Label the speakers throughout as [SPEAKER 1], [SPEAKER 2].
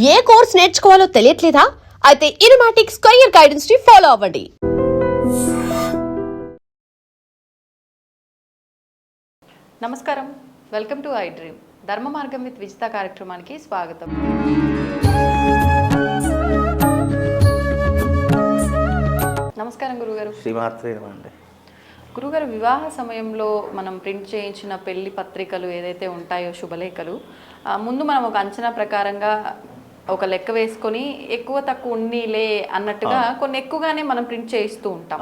[SPEAKER 1] ఏ course నేర్చుకోవాలో తెలియట్లేదా? అయితే ఇనుమాటిక్స్ career guidance ని follow అవ్వండి.
[SPEAKER 2] నమస్కారం, వెల్కమ్ టు ఐ డ్రీమ్. ధర్మ మార్గం విత్ విజిత కార్యక్రమానికి స్వాగతం. నమస్కారం గురుగారు.
[SPEAKER 3] శ్రీమాత్రేనండి.
[SPEAKER 2] గురుగారు, వివాహ సమయంలో మనం ప్రింట్ చేయించిన పెళ్లి పత్రికలు ఏదైతే ఉంటాయో, శుభలేఖలు, ముందు మనం ఒక అంచనా ప్రకారంగా ఒక లెక్క వేసుకొని ఎక్కువ తక్కువ ఉన్నీలే అన్నట్టుగా కొన్ని ఎక్కువగానే మనం ప్రింట్ చేయిస్తూ ఉంటాం.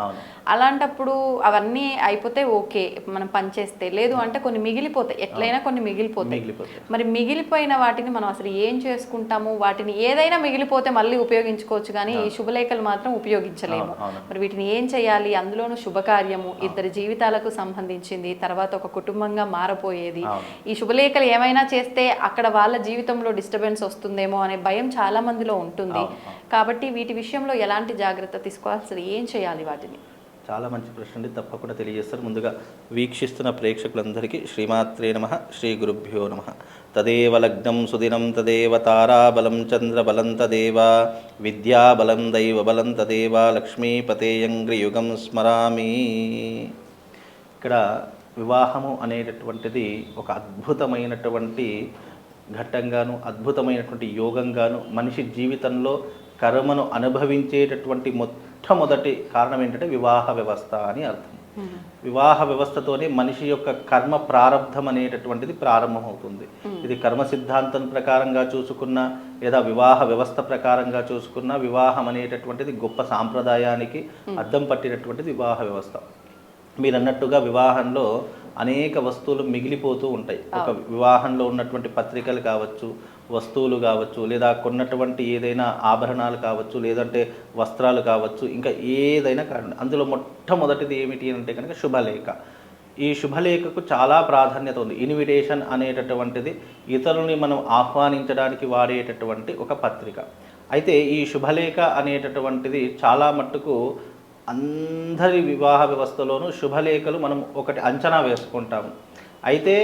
[SPEAKER 2] అలాంటప్పుడు అవన్నీ అయిపోతే ఓకే, మనం పనిచేస్తే, లేదు అంటే కొన్ని మిగిలిపోతాయి, ఎట్లయినా కొన్ని మిగిలిపోతాయి. మరి మిగిలిపోయిన వాటిని మనం అసలు ఏం చేసుకుంటాము? వాటిని ఏదైనా మిగిలిపోతే మళ్ళీ ఉపయోగించుకోవచ్చు, కానీ ఈ శుభలేఖలు మాత్రం ఉపయోగించలేము. మరి వీటిని ఏం చేయాలి? అందులోనూ శుభకార్యము, ఇద్దరి జీవితాలకు సంబంధించింది, తర్వాత ఒక కుటుంబంగా మారపోయేది. ఈ శుభలేఖలు ఏమైనా చేస్తే అక్కడ వాళ్ళ జీవితంలో డిస్టర్బెన్స్ వస్తుందేమో అనే భయం చాలా మందిలో ఉంటుంది. కాబట్టి వీటి విషయంలో ఎలాంటి జాగ్రత్త తీసుకోవాలి, అసలు ఏం చేయాలి వాటిని?
[SPEAKER 3] చాలా మంచి ప్రశ్న అండి, తప్పకుండా తెలియజేస్తారు. ముందుగా వీక్షిస్తున్న ప్రేక్షకులందరికీ శ్రీమాత్రే నమః, శ్రీ గురుభ్యో నమః. తదేవ లగ్నం సుదినం తదేవ తారాబలం చంద్రబలం తదేవ విద్యాబలం దైవబలం తదేవ లక్ష్మీపతేయంగ్రియుగం స్మరామి. ఇక్కడ వివాహము అనేటటువంటిది ఒక అద్భుతమైనటువంటి ఘట్టంగాను, అద్భుతమైనటువంటి యోగంగాను, మనిషి జీవితంలో కర్మను అనుభవించేటటువంటి మొట్టమొదటి కారణం ఏంటంటే వివాహ వ్యవస్థ అని అర్థం. వివాహ వ్యవస్థతోనే మనిషి యొక్క కర్మ ప్రారంధం అనేటటువంటిది ప్రారంభమవుతుంది. ఇది కర్మ సిద్ధాంతం ప్రకారంగా చూసుకున్నా, లేదా వివాహ వ్యవస్థ ప్రకారంగా చూసుకున్నా, వివాహం అనేటటువంటిది గొప్ప సాంప్రదాయానికి అద్దం పట్టినటువంటిది వివాహ వ్యవస్థ. మీరు అన్నట్టుగా వివాహంలో అనేక వస్తువులు మిగిలిపోతూ ఉంటాయి. ఒక వివాహంలో ఉన్నటువంటి పత్రికలు కావచ్చు, వస్తువులు కావచ్చు, లేదా కొన్నటువంటి ఏదైనా ఆభరణాలు కావచ్చు, లేదంటే వస్త్రాలు కావచ్చు, ఇంకా ఏదైనా కారణం. అందులో మొట్టమొదటిది ఏమిటి అంటే కనుక శుభలేఖ. ఈ శుభలేఖకు చాలా ప్రాధాన్యత ఉంది. ఇన్విటేషన్ అనేటటువంటిది ఇతరులని మనం ఆహ్వానించడానికి వాడేటటువంటి ఒక పత్రిక. అయితే ఈ శుభలేఖ అనేటటువంటిది చాలా మట్టుకు అందరి వివాహ వ్యవస్థలోనూ శుభలేఖలు మనం ఒకటి అంచనా వేసుకుంటాము. అయితే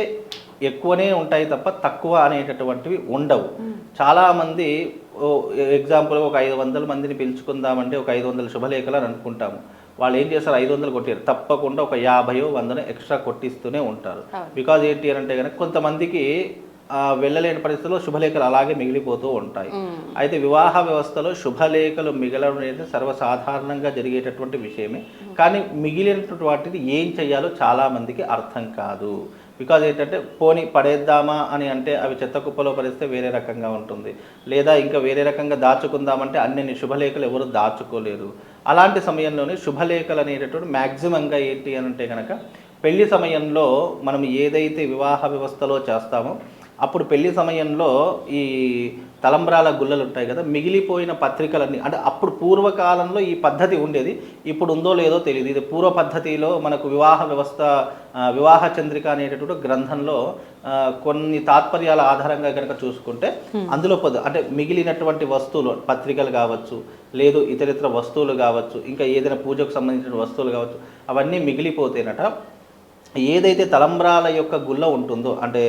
[SPEAKER 3] ఎక్కువనే ఉంటాయి తప్ప తక్కువ అనేటటువంటివి ఉండవు. చాలామంది ఎగ్జాంపుల్ ఒక 500 మందిని పిలుచుకుందామంటే ఒక 500 శుభలేఖలు అని అనుకుంటాము. వాళ్ళు ఏం చేస్తారు? 500 కొట్టారు, తప్పకుండా ఒక 50-100 ఎక్స్ట్రా కొట్టిస్తూనే ఉంటారు. బికాజ్ ఏంటి అని అంటే కనుక కొంతమందికి వెళ్ళలేని పరిస్థితుల్లో శుభలేఖలు అలాగే మిగిలిపోతూ ఉంటాయి. అయితే వివాహ వ్యవస్థలో శుభలేఖలు మిగలడం అనేది సర్వసాధారణంగా జరిగేటటువంటి విషయమే. కానీ మిగిలినటువంటి వాటిని ఏం చేయాలో చాలామందికి అర్థం కాదు. బికాజ్ ఏంటంటే పోని పడేద్దామా అని అంటే అవి చెత్త కుప్పలో పడేస్తే వేరే రకంగా ఉంటుంది, లేదా ఇంకా వేరే రకంగా దాచుకుందామంటే అన్ని శుభలేఖలు ఎవరు దాచుకోలేరు. అలాంటి సమయంలోనే శుభలేఖలు అనేటటువంటి మ్యాక్సిమంగా ఏంటి అని అంటే కనుక పెళ్లి సమయంలో మనం ఏదైతే వివాహ వ్యవస్థలో చేస్తామో అప్పుడు పెళ్లి సమయంలో ఈ తలంబ్రాల గుల్లలు ఉంటాయి కదా, మిగిలిపోయిన పత్రికలన్నీ, అంటే అప్పుడు పూర్వకాలంలో ఈ పద్ధతి ఉండేది, ఇప్పుడు ఉందో లేదో తెలియదు. ఇది పూర్వ పద్ధతిలో మనకు వివాహ వ్యవస్థ, వివాహ చంద్రిక అనేటటువంటి గ్రంథంలో కొన్ని తాత్పర్యాల ఆధారంగా కనుక చూసుకుంటే అందులో అంటే మిగిలినటువంటి వస్తువులు, పత్రికలు కావచ్చు, లేదు ఇతరితర వస్తువులు కావచ్చు, ఇంకా ఏదైనా పూజకు సంబంధించిన వస్తువులు కావచ్చు, అవన్నీ మిగిలిపోతేనట ఏదైతే తలంబ్రాల యొక్క గుల్ల ఉంటుందో, అంటే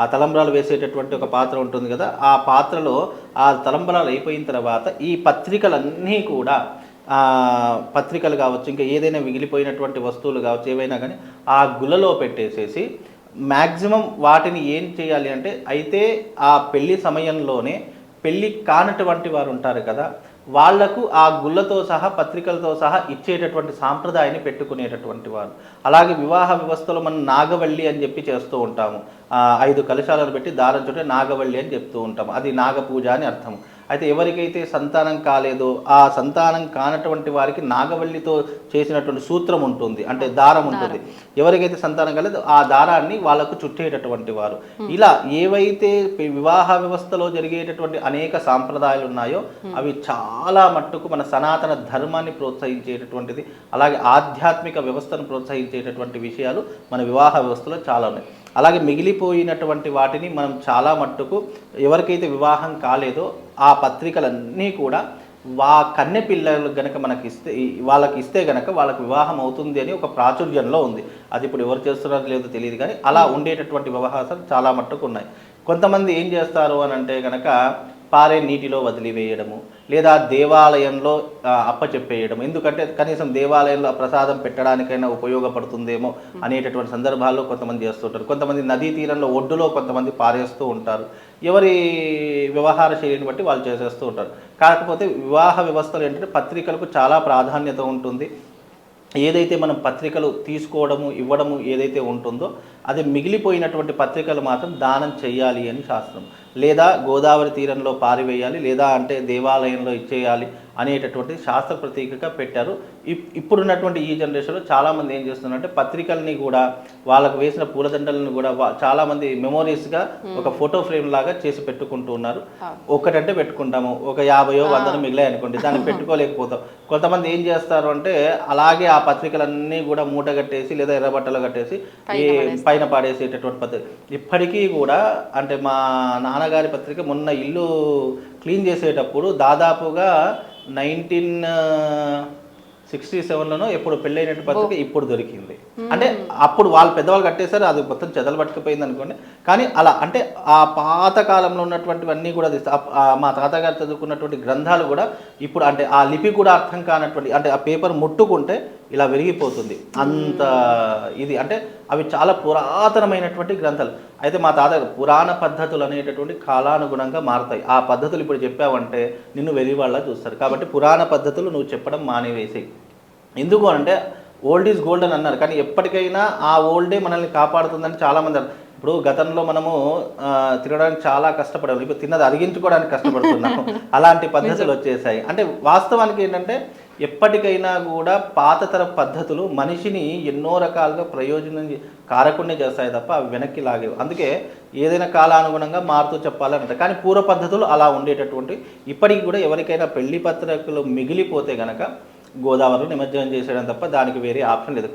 [SPEAKER 3] ఆ తలంబ్రాలు వేసేటటువంటి ఒక పాత్ర ఉంటుంది కదా, ఆ పాత్రలో ఆ తలంబ్రాలు అయిపోయిన తర్వాత ఈ పత్రికలన్నీ కూడా, పత్రికలు కావచ్చు, ఇంకా ఏదైనా మిగిలిపోయినటువంటి వస్తువులు కావచ్చు, ఏవైనా కానీ ఆ గుల్లలో పెట్టేసేసి మ్యాక్సిమం వాటిని ఏం చేయాలి అంటే, అయితే ఆ పెళ్లి సమయంలోనే పెళ్ళి కానటువంటి వారు ఉంటారు కదా, వాళ్లకు ఆ గుళ్ళతో సహా పత్రికలతో సహా ఇచ్చేటటువంటి సాంప్రదాయాన్ని పెట్టుకునేటటువంటి వారు. అలాగే వివాహ వ్యవస్థలో మనం నాగవల్లి అని చెప్పి చేస్తూ ఉంటాము. 5 కలశాలను పెట్టి దారం చుట్టే నాగవల్లి అని చెప్తూ ఉంటాము. అది నాగపూజ అని అర్థం. అయితే ఎవరికైతే సంతానం కాలేదో ఆ సంతానం కానటువంటి వారికి నాగవల్లితో చేసినటువంటి సూత్రం ఉంటుంది, అంటే దారం ఉంటుంది. ఎవరికైతే సంతానం కాలేదో ఆ దారాన్ని వాళ్ళకు చుట్టేటటువంటి వారు. ఇలా ఏవైతే వివాహ వ్యవస్థలో జరిగేటటువంటి అనేక సాంప్రదాయాలు ఉన్నాయో అవి చాలా మట్టుకు మన సనాతన ధర్మాన్ని ప్రోత్సహించేటటువంటిది, అలాగే ఆధ్యాత్మిక వ్యవస్థను ప్రోత్సహించేటటువంటి విషయాలు మన వివాహ వ్యవస్థలో చాలా ఉన్నాయి. అలాగే మిగిలిపోయినటువంటి వాటిని మనం చాలా మట్టుకు ఎవరికైతే వివాహం కాలేదో ఆ పత్రికలన్నీ కూడా కన్నె పిల్లలు గనక మనకి ఇస్తే, వాళ్ళకి ఇస్తే గనక వాళ్ళకి వివాహం అవుతుంది అని ఒక ప్రాచుర్యంలో ఉంది. అది ఇప్పుడు ఎవరు చేస్తున్నారో లేదో తెలియదు, కానీ అలా ఉండేటటువంటి వ్యవహారాలు చాలా మట్టుకు ఉన్నాయి. కొంతమంది ఏం చేస్తారు అని అంటే కనుక పారే నీటిలో వదిలివేయడము, లేదా దేవాలయంలో అప్పచెప్పేయడం. ఎందుకంటే కనీసం దేవాలయంలో ప్రసాదం పెట్టడానికైనా ఉపయోగపడుతుందేమో అనేటటువంటి సందర్భాల్లో కొంతమంది చేస్తుంటారు. కొంతమంది నదీ తీరంలో ఒడ్డులో కొంతమంది పారేస్తూ ఉంటారు. ఎవరి వ్యవహార శైలిని బట్టి వాళ్ళు చేసేస్తూ ఉంటారు. కాకపోతే వివాహ వ్యవస్థలు ఏంటంటే పత్రికలకు చాలా ప్రాధాన్యత ఉంటుంది. ఏదైతే మనం పత్రికలు తీసుకోవడము ఇవ్వడము ఏదైతే ఉంటుందో అది మిగిలిపోయినటువంటి పత్రికలు మాత్రం దానం చెయ్యాలి అని శాస్త్రం. లేదా గోదావరి తీరంలో పారివేయాలి, లేదా అంటే దేవాలయంలో ఇచ్చేయాలి అనేటటువంటి శాస్త్ర ప్రతీకగా పెట్టారు. ఇప్పుడున్నటువంటి ఈ జనరేషన్లో చాలామంది ఏం చేస్తున్నారంటే పత్రికల్ని కూడా వాళ్ళకు వేసిన పూలదండలను కూడా చాలామంది మెమోరీస్గా ఒక ఫోటో ఫ్రేమ్ లాగా చేసి పెట్టుకుంటూ ఉన్నారు. ఒకటంటే పెట్టుకుంటాము, ఒక 50-100 మిగిలాయి అనుకోండి, దాన్ని పెట్టుకోలేకపోతాం. కొంతమంది ఏం చేస్తారు అంటే అలాగే ఆ పత్రికలన్నీ కూడా మూట కట్టేసి లేదా ఎర్రబట్టలు కట్టేసి పైన పాడేసేటటువంటి పద్ధతి ఇప్పటికీ కూడా. అంటే మా నాన్నగారి పత్రిక మొన్న ఇల్లు క్లీన్ చేసేటప్పుడు దాదాపుగా 1967లోనో ఎప్పుడు పెళ్ళైనట్టు పత్రిక ఇప్పుడు దొరికింది. అంటే అప్పుడు వాళ్ళు పెద్దవాళ్ళు కట్టేశారు, అది మొత్తం చెదలు పట్టుకుపోయింది అనుకోండి. కానీ అలా అంటే ఆ పాత కాలంలో ఉన్నటువంటివన్నీ కూడా మా తాతగారు చదువుకున్నటువంటి గ్రంథాలు కూడా ఇప్పుడు అంటే ఆ లిపి కూడా అర్థం కానటువంటి, అంటే ఆ పేపర్ ముట్టుకుంటే ఇలా విరిగిపోతుంది అంత ఇది. అంటే అవి చాలా పురాతనమైనటువంటి గ్రంథాలు. అయితే మా తాతగారు పురాణ పద్ధతులు అనేటటువంటి కాలానుగుణంగా మారుతాయి. ఆ పద్ధతులు ఇప్పుడు చెప్పావంటే నిన్ను వెలివాళ్ళ చూస్తారు. కాబట్టి పురాణ పద్ధతులు నువ్వు చెప్పడం మానేవేసేయి. ఎందుకు అంటే ఓల్డ్ ఈజ్ గోల్డ్ అని అన్నారు, కానీ ఎప్పటికైనా ఆ ఓల్డే మనల్ని కాపాడుతుందని చాలామంది అన్నారు. ఇప్పుడు గతంలో మనము తినడానికి చాలా కష్టపడాము, ఇప్పుడు తిన్నది అరిగించుకోవడానికి కష్టపడుతున్నాము. అలాంటి పద్ధతులు వచ్చేసాయి. అంటే వాస్తవానికి ఏంటంటే ఎప్పటికైనా కూడా పాతతర పద్ధతులు మనిషిని ఎన్నో రకాలుగా ప్రయోజనం కారకుండా చేస్తాయి తప్ప అవి వెనక్కి లాగేవి. అందుకే ఏదైనా కాలానుగుణంగా మారుతూ చెప్పాలని అంటారు. కానీ పూర్వ పద్ధతులు అలా ఉండేటటువంటి. ఇప్పటికి కూడా ఎవరికైనా పెళ్లి పత్రికలు మిగిలిపోతే గనక గోదావరిలో నిమజ్జనం చేసేయడం తప్ప దానికి వేరే ఆప్షన్ లేదు.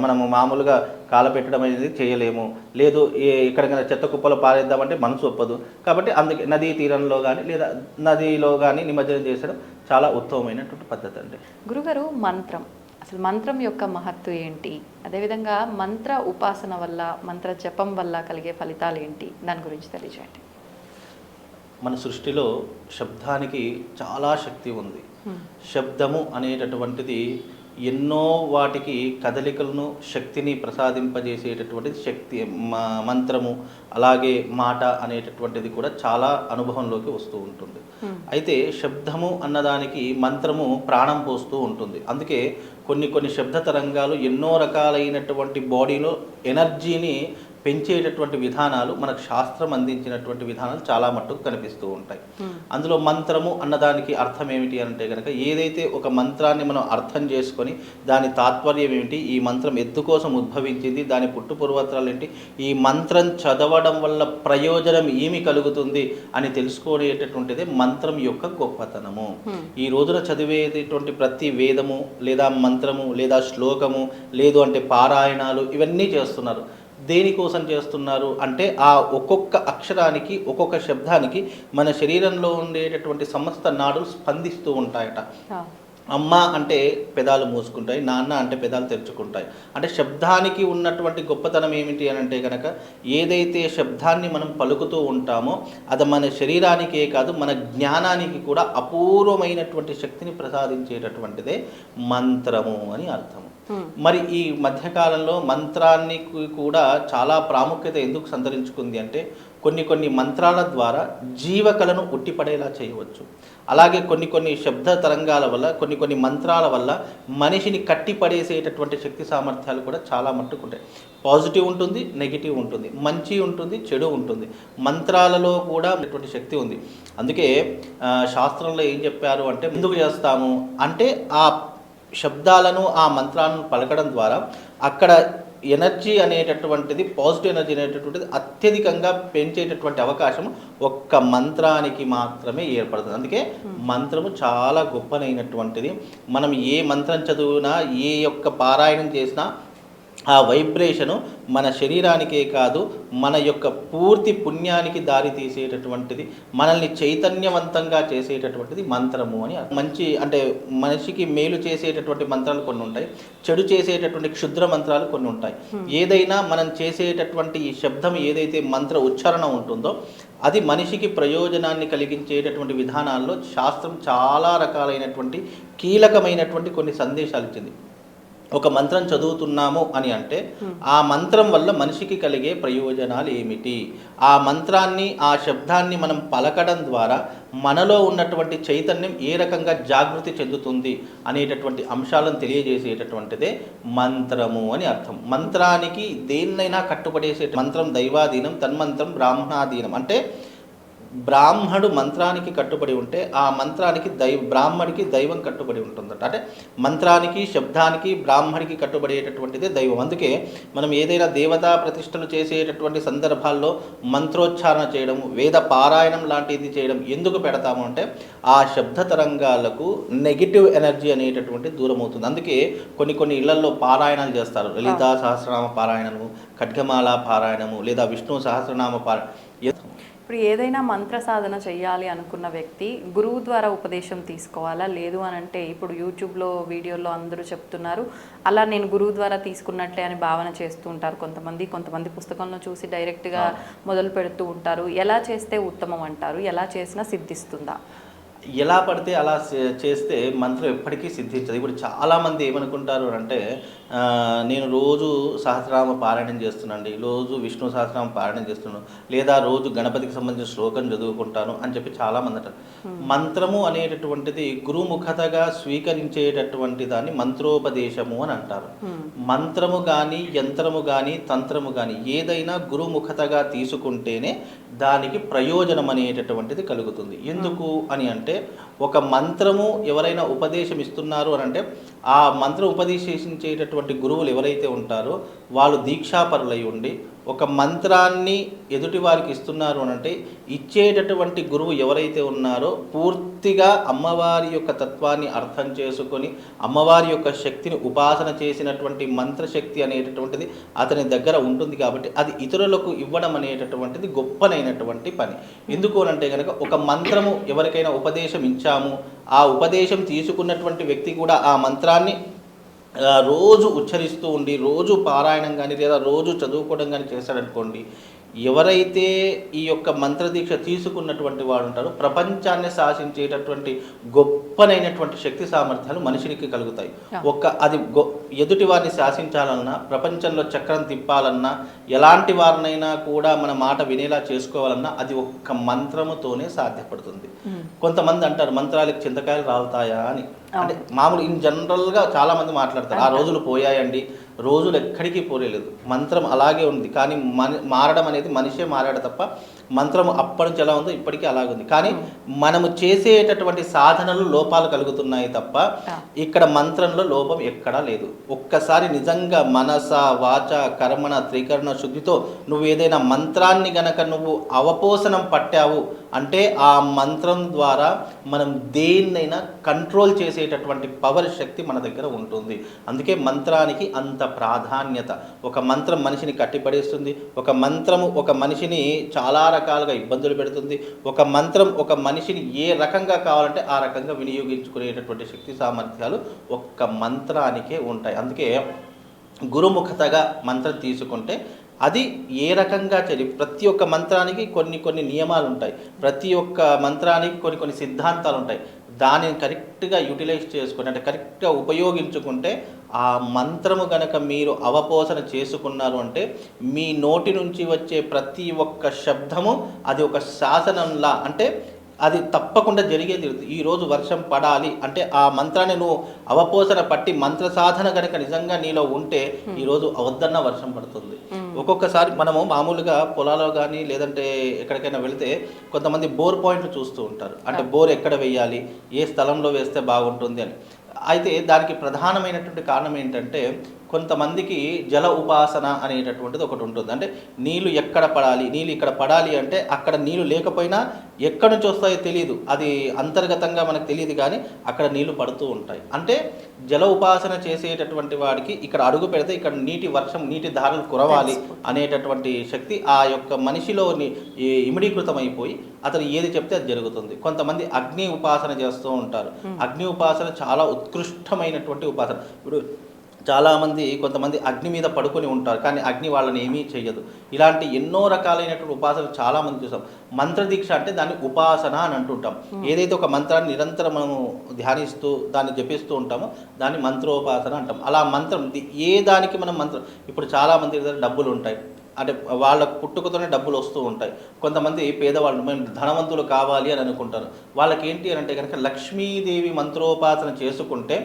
[SPEAKER 3] మనము మామూలుగా కాల పెట్టడం అనేది చేయలేము. లేదు ఎక్కడికైనా చెత్త కుప్పలో పారేద్దామంటే మనసు ఒప్పదు. కాబట్టి అందుకే నదీ తీరంలో కానీ లేదా నదిలో కానీ నిమజ్జనం చేసడం చాలా ఉత్తమమైనటువంటి పద్ధతి అండి.
[SPEAKER 2] గురుగారు, మంత్రం, అసలు మంత్రం యొక్క మహత్వం ఏంటి? అదేవిధంగా మంత్ర ఉపాసన వల్ల, మంత్ర జపం వల్ల కలిగే ఫలితాలు ఏంటి? దాని గురించి తెలియజేయండి.
[SPEAKER 3] మన సృష్టిలో శబ్దానికి చాలా శక్తి ఉంది. శబ్దము అనేటటువంటిది ఎన్నో వాటికి కదలికలను శక్తిని ప్రసాదింపజేసేటటువంటిది శక్తి. మంత్రము అలాగే మాట అనేటటువంటిది కూడా చాలా అనుభవంలోకి వస్తూ ఉంటుంది. అయితే శబ్దము అన్నదానికి మంత్రము ప్రాణం పోస్తూ ఉంటుంది. అందుకే కొన్ని శబ్ద తరంగాలు ఎన్నో రకాలైనటువంటి బాడీలో ఎనర్జీని పెంచేటటువంటి విధానాలు మనకు శాస్త్రం అందించినటువంటి విధానాలు చాలా మట్టుకు కనిపిస్తూ ఉంటాయి. అందులో మంత్రము అన్నదానికి అర్థం ఏమిటి అంటే కనుక ఏదైతే ఒక మంత్రాన్ని మనం అర్థం చేసుకొని దాని తాత్పర్యం ఏమిటి, ఈ మంత్రం ఎందుకోసం ఉద్భవించింది, దాని పుట్టు పూర్వత్రాలు ఏంటి, ఈ మంత్రం చదవడం వల్ల ప్రయోజనం ఏమి కలుగుతుంది అని తెలుసుకునేటటువంటిదే మంత్రం యొక్క గొప్పతనము. ఈ రోజున చదివేటటువంటి ప్రతి వేదము లేదా మంత్రము లేదా శ్లోకము లేదు అంటే పారాయణాలు ఇవన్నీ చేస్తున్నారు. దేనికోసం చేస్తున్నారు అంటే ఆ ఒక్కొక్క అక్షరానికి ఒక్కొక్క శబ్దానికి మన శరీరంలో ఉండేటటువంటి సమస్త నాడులు స్పందిస్తూ ఉంటాయట. అమ్మ అంటే పెదాలు మూసుకుంటాయి, నాన్న అంటే పెదాలు తెరుచుకుంటాయి. అంటే శబ్దానికి ఉన్నటువంటి గొప్పతనం ఏమిటి అని అంటే కనుక ఏదైతే శబ్దాన్ని మనం పలుకుతూ ఉంటామో అది మన శరీరానికే కాదు మన జ్ఞానానికి కూడా అపూర్వమైనటువంటి శక్తిని ప్రసాదించేటటువంటిదే మంత్రము అని అర్థము. మరి ఈ మధ్యకాలంలో మంత్రాన్ని కూడా చాలా ప్రాముఖ్యత ఎందుకు సంతరించుకుంది అంటే కొన్ని మంత్రాల ద్వారా జీవకళను ఉట్టిపడేలా చేయవచ్చు. అలాగే కొన్ని శబ్ద తరంగాల వల్ల కొన్ని మంత్రాల వల్ల మనిషిని కట్టిపడేసేటటువంటి శక్తి సామర్థ్యాలు కూడా చాలా మట్టుకు ఉంటాయి. పాజిటివ్ ఉంటుంది, నెగిటివ్ ఉంటుంది, మంచి ఉంటుంది, చెడు ఉంటుంది. మంత్రాలలో కూడా ఉన్నటువంటి శక్తి ఉంది. అందుకే శాస్త్రంలో ఏం చెప్పారు అంటే ఎందుకు చేస్తాము అంటే ఆ శబ్దాలను ఆ మంత్రాలను పలకడం ద్వారా అక్కడ ఎనర్జీ అనేటటువంటిది పాజిటివ్ ఎనర్జీ అనేటటువంటిది అత్యధికంగా పెంచేటటువంటి అవకాశం ఒక్క మంత్రానికి మాత్రమే ఏర్పడుతుంది. అందుకే మంత్రము చాలా గొప్పనైనటువంటిది. మనం ఏ మంత్రం చదివినా ఏ యొక్క పారాయణం చేసినా ఆ వైబ్రేషను మన శరీరానికే కాదు మన యొక్క పూర్తి పుణ్యానికి దారి తీసేటటువంటిది, మనల్ని చైతన్యవంతంగా చేసేటటువంటిది మంత్రము అని. మంచి అంటే మనిషికి మేలు చేసేటటువంటి మంత్రాలు కొన్ని ఉంటాయి, చెడు చేసేటటువంటి క్షుద్ర మంత్రాలు కొన్ని ఉంటాయి. ఏదైనా మనం చేసేటటువంటి ఈ శబ్దం ఏదైతే మంత్ర ఉచ్చారణ ఉంటుందో అది మనిషికి ప్రయోజనాన్ని కలిగించేటటువంటి విధానాల్లో శాస్త్రం చాలా రకాలైనటువంటి కీలకమైనటువంటి కొన్ని సందేశాలు ఇచ్చింది. ఒక మంత్రం చదువుతున్నాము అని అంటే ఆ మంత్రం వల్ల మనిషికి కలిగే ప్రయోజనాలు ఏమిటి, ఆ మంత్రాన్ని ఆ శబ్దాన్ని మనం పలకడం ద్వారా మనలో ఉన్నటువంటి చైతన్యం ఏ రకంగా జాగృతి చెందుతుంది అనేటటువంటి అంశాలను తెలియజేసేటటువంటిదే మంత్రము అని అర్థం. మంత్రానికి దేన్నైనా కట్టుబడేసే మంత్రం దైవాధీనం, తన్మంత్రం బ్రాహ్మణాధీనం. అంటే బ్రాహ్మడు మంత్రానికి కట్టుబడి ఉంటే ఆ మంత్రానికి బ్రాహ్మడికి దైవం కట్టుబడి ఉంటుందట. అంటే మంత్రానికి శబ్దానికి బ్రాహ్మడికి కట్టుబడేటటువంటిదే దైవం. అందుకే మనం ఏదైనా దేవతా ప్రతిష్టలు చేసేటటువంటి సందర్భాల్లో మంత్రోచ్చారణ చేయడం, వేద పారాయణం లాంటిది చేయడం ఎందుకు పెడతాము అంటే ఆ శబ్ద తరంగాలకు నెగిటివ్ ఎనర్జీ అనేటటువంటి దూరం అవుతుంది. అందుకే కొన్ని ఇళ్లలో పారాయణాలు చేస్తారు. లలితా సహస్రనామ పారాయణము, ఖడ్గమాల పారాయణము, లేదా విష్ణు సహస్రనామ పారాయణం.
[SPEAKER 2] ఇప్పుడు ఏదైనా మంత్ర సాధన చేయాలి అనుకున్న వ్యక్తి గురువు ద్వారా ఉపదేశం తీసుకోవాలా? లేదు అని అంటే ఇప్పుడు యూట్యూబ్లో వీడియోలో అందరూ చెప్తున్నారు, అలా నేను గురువు ద్వారా తీసుకున్నట్లే అని భావన చేస్తూ ఉంటారు కొంతమంది పుస్తకంలో చూసి డైరెక్ట్గా మొదలు పెడుతూ ఉంటారు. ఎలా చేస్తే ఉత్తమం అంటారు? ఎలా చేసినా సిద్ధిస్తుందా?
[SPEAKER 3] ఎలా పడితే అలా చేస్తే మంత్రం ఎప్పటికీ సిద్ధించదు. ఇప్పుడు చాలామంది ఏమనుకుంటారు అంటే నేను రోజు సహస్రనామ పారాయణం చేస్తున్నాండి, రోజు విష్ణు సహస్రనామ పారాయణం చేస్తున్నాను, లేదా రోజు గణపతికి సంబంధించిన శ్లోకం చదువుకుంటాను అని చెప్పి చాలామంది అంటారు. మంత్రము అనేటటువంటిది గురుముఖతగా స్వీకరించేటటువంటి దాన్ని మంత్రోపదేశము అని అంటారు. మంత్రము కానీ యంత్రము కానీ తంత్రము కానీ ఏదైనా గురుముఖతగా తీసుకుంటేనే దానికి ప్రయోజనం అనేటటువంటిది కలుగుతుంది. ఎందుకు అని అంటే ఒక మంత్రము ఎవరైనా ఉపదేశం ఇస్తున్నారు అని అంటే ఆ మంత్రం ఉపదేశించేటటువంటి గురువులు ఎవరైతే ఉంటారో వాళ్ళు దీక్షాపరులై ఉండి ఒక మంత్రాన్ని ఎదుటి వారికి ఇస్తున్నారు అని అంటే ఇచ్చేటటువంటి గురువు ఎవరైతే ఉన్నారో పూర్తిగా అమ్మవారి యొక్క తత్వాన్ని అర్థం చేసుకొని అమ్మవారి యొక్క శక్తిని ఉపాసన చేసినటువంటి మంత్రశక్తి అనేటటువంటిది అతని దగ్గర ఉంటుంది. కాబట్టి అది ఇతరులకు ఇవ్వడం అనేటటువంటిది గొప్పనైనటువంటి పని. ఎందుకు అంటే కనుక ఒక మంత్రము ఎవరికైనా ఉపదేశం ఇచ్చాము, ఆ ఉపదేశం తీసుకున్నటువంటి వ్యక్తి కూడా ఆ మంత్రాన్ని రోజు ఉచ్చరిస్తూ ఉండి రోజు పారాయణం కానీ లేదా రోజు చదువుకోవడం కానీ చేశాడనుకోండి, ఎవరైతే ఈ యొక్క మంత్రదీక్ష తీసుకున్నటువంటి వాడు ఉంటారో ప్రపంచాన్ని శాసించేటటువంటి గొప్పనైనటువంటి శక్తి సామర్థ్యాలు మనిషికి కలుగుతాయి. అది ఎదుటి వారిని శాసించాలన్నా, ప్రపంచంలో చక్రం తిప్పాలన్నా, ఎలాంటి వారినైనా కూడా మన మాట వినేలా చేసుకోవాలన్నా అది ఒక్క మంత్రముతోనే సాధ్యపడుతుంది. కొంతమంది అంటారు మంత్రాలకు చింతకాయలు రాలుతాయా అని. అంటే మామూలు ఇన్ జనరల్గా చాలామంది మాట్లాడతారు ఆ రోజులు పోయాయండి, రోజులు ఎక్కడికి పోలేదు, మంత్రం అలాగే ఉంది. కానీ మారడం అనేది మనిషే మారాడు తప్ప మంత్రం అప్పటి నుంచి ఎలా ఉందో ఇప్పటికీ అలాగే ఉంది. కానీ మనము చేసేటటువంటి సాధనలు లోపాలు కలుగుతున్నాయి తప్ప ఇక్కడ మంత్రంలో లోపం ఎక్కడా లేదు. ఒక్కసారి నిజంగా మనస వాచ కర్మణ త్రికరణ శుద్ధితో నువ్వు ఏదైనా మంత్రాన్ని గనక నువ్వు అవపోసనం పట్టావు అంటే ఆ మంత్రం ద్వారా మనం దేన్నైనా కంట్రోల్ చేసేటటువంటి పవర్ శక్తి మన దగ్గర ఉంటుంది. అందుకే మంత్రానికి అంత ప్రాధాన్యత. ఒక మంత్రం మనిషిని కట్టిపడేస్తుంది, ఒక మంత్రము ఒక మనిషిని చాలా రకాలుగా ఇబ్బందులు పెడుతుంది, ఒక మంత్రం ఒక మనిషిని ఏ రకంగా కావాలంటే ఆ రకంగా వినియోగించుకునేటటువంటి శక్తి సామర్థ్యాలు ఒక్క మంత్రానికే ఉంటాయి. అందుకే గురుముఖతగా మంత్రం తీసుకుంటే అది ఏ రకంగా ప్రతి ఒక్క మంత్రానికి కొన్ని నియమాలు ఉంటాయి, ప్రతి ఒక్క మంత్రానికి కొన్ని సిద్ధాంతాలు ఉంటాయి. దానిని కరెక్ట్గా యూటిలైజ్ చేసుకుని అంటే కరెక్ట్గా ఉపయోగించుకుంటే ఆ మంత్రము గనక మీరు అవపోసన చేసుకున్నారు అంటే మీ నోటి నుంచి వచ్చే ప్రతి ఒక్క శబ్దము అది ఒక శాసనంలా, అంటే అది తప్పకుండా జరిగేది. ఈరోజు వర్షం పడాలి అంటే ఆ మంత్రాన్ని నువ్వు అవపోసన పట్టి మంత్ర సాధన కనుక నిజంగా నీలో ఉంటే ఈరోజు అవద్దన్న వర్షం పడుతుంది. ఒక్కొక్కసారి మనము మామూలుగా పొలాల్లో కానీ లేదంటే ఎక్కడికైనా వెళితే కొంతమంది బోర్ పాయింట్లు చూస్తూ ఉంటారు. అంటే బోర్ ఎక్కడ వేయాలి, ఏ స్థలంలో వేస్తే బాగుంటుంది అని. అయితే దానికి ప్రధానమైనటువంటి కారణం ఏంటంటే కొంతమందికి జల ఉపాసన అనేటటువంటిది ఒకటి ఉంటుంది. అంటే నీళ్ళు ఎక్కడ పడాలి, నీళ్ళు ఇక్కడ పడాలి అంటే అక్కడ నీళ్ళు లేకపోయినా ఎక్కడి నుంచి వస్తాయో తెలియదు, అది అంతర్గతంగా మనకు తెలియదు, కానీ అక్కడ నీళ్లు పడుతూ ఉంటాయి. అంటే జల ఉపాసన చేసేటటువంటి వాడికి ఇక్కడ అడుగు పెడితే ఇక్కడ నీటి ధారలు కురవాలి అనేటటువంటి శక్తి ఆ యొక్క మనిషిలో ఇమిడీకృతమైపోయి అతను ఏది చెప్తే అది జరుగుతుంది. కొంతమంది అగ్ని ఉపాసన చేస్తూ ఉంటారు. అగ్ని ఉపాసన చాలా ఉత్కృష్టమైనటువంటి ఉపాసన. ఇప్పుడు చాలామంది కొంతమంది అగ్ని మీద పడుకొని ఉంటారు, కానీ అగ్ని వాళ్ళని ఏమీ చేయదు. ఇలాంటి ఎన్నో రకాలైనటువంటి ఉపాసనలు చాలామంది చూసాం. మంత్రదీక్ష అంటే దాన్ని ఉపాసన అని అంటుంటాం. ఏదైతే ఒక మంత్రాన్ని నిరంతరం మనము ధ్యానిస్తూ దాన్ని జపిస్తూ ఉంటామో దాన్ని మంత్రోపాసన అంటాం. అలా మంత్రం ఏ దానికి మనం మంత్రం, ఇప్పుడు చాలామంది దగ్గర డబ్బులు ఉంటాయి, అంటే వాళ్ళ పుట్టుకతోనే డబ్బులు వస్తూ ఉంటాయి. కొంతమంది పేదవాళ్ళు మేము ధనవంతులు కావాలి అని అనుకుంటారు. వాళ్ళకి ఏంటి అని అంటే కనుక లక్ష్మీదేవి మంత్రోపాసన చేసుకుంటే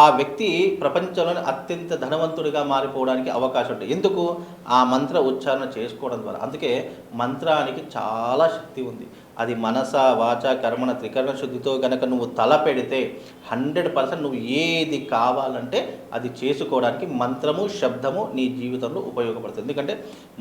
[SPEAKER 3] ఆ వ్యక్తి ప్రపంచంలోనే అత్యంత ధనవంతుడిగా మారిపోవడానికి అవకాశం ఉంటుంది. ఎందుకు? ఆ మంత్ర ఉచ్చారణ చేసుకోవడం ద్వారా. అందుకే మంత్రానికి చాలా శక్తి ఉంది. అది మనస వాచ కర్మణ త్రికరణ శుద్ధితో కనుక నువ్వు తల పెడితే 100% నువ్వు ఏది కావాలంటే అది చేసుకోవడానికి మంత్రము శబ్దము నీ జీవితంలో ఉపయోగపడుతుంది. ఎందుకంటే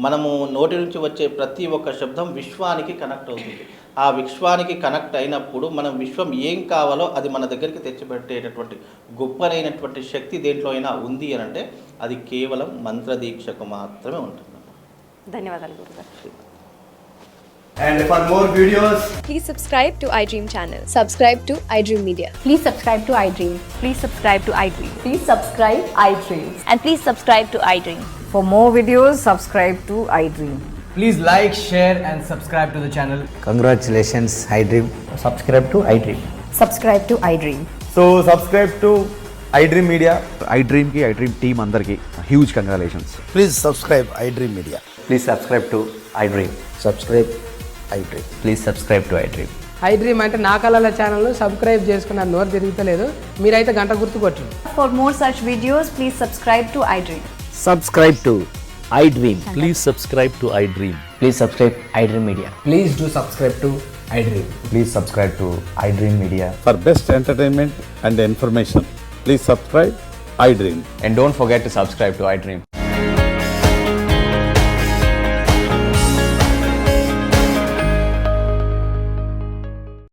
[SPEAKER 3] మనము నోటి నుంచి వచ్చే ప్రతి ఒక్క శబ్దం విశ్వానికి కనెక్ట్ అవుతుంది. ఆ విశ్వానికి కనెక్ట్ అయినప్పుడు మనం విశ్వం ఏం కావాలో అది మన దగ్గరికి తెచ్చిపెట్టేటటువంటి గొప్పనైనటువంటి శక్తి దేంట్లో అయినా ఉంది అని అంటే అది కేవలం మంత్రదీక్షకు మాత్రమే ఉంటుంది.
[SPEAKER 2] ధన్యవాదాలు గురుగారు.
[SPEAKER 4] And for more videos,
[SPEAKER 1] Please subscribe to iDream channel. Subscribe to iDream Media.
[SPEAKER 5] Please subscribe to iDream.
[SPEAKER 6] Please subscribe to iDream.
[SPEAKER 5] Please subscribe iDream.
[SPEAKER 6] And please subscribe to iDream.
[SPEAKER 5] For more videos, subscribe to iDream.
[SPEAKER 4] please like, share and subscribe to the channel.
[SPEAKER 7] Congratulations, iDream. Subscribe to iDream.
[SPEAKER 5] Subscribe to iDream.
[SPEAKER 4] So subscribe to iDream Media.
[SPEAKER 8] iDream की iDream team अंदर की huge congratulations.
[SPEAKER 7] Please subscribe iDream Media.
[SPEAKER 8] Please subscribe to iDream.
[SPEAKER 7] Subscribe iDream.
[SPEAKER 8] Please subscribe to iDream.
[SPEAKER 9] iDream అంటే నా కళల ఛానల్ను subscribe చేసుకున్న నోరు తిరుగుతలేదు, మీరైతే గంట గుర్తు కొట్టండి.
[SPEAKER 5] For more such videos, please subscribe to iDream.
[SPEAKER 7] Subscribe to iDream.
[SPEAKER 10] Please subscribe to iDream.
[SPEAKER 7] Please subscribe iDream Media.
[SPEAKER 4] Please do subscribe to iDream.
[SPEAKER 8] Please subscribe to iDream Media.
[SPEAKER 10] For best entertainment and information, please subscribe iDream.
[SPEAKER 8] And don't forget to subscribe to iDream.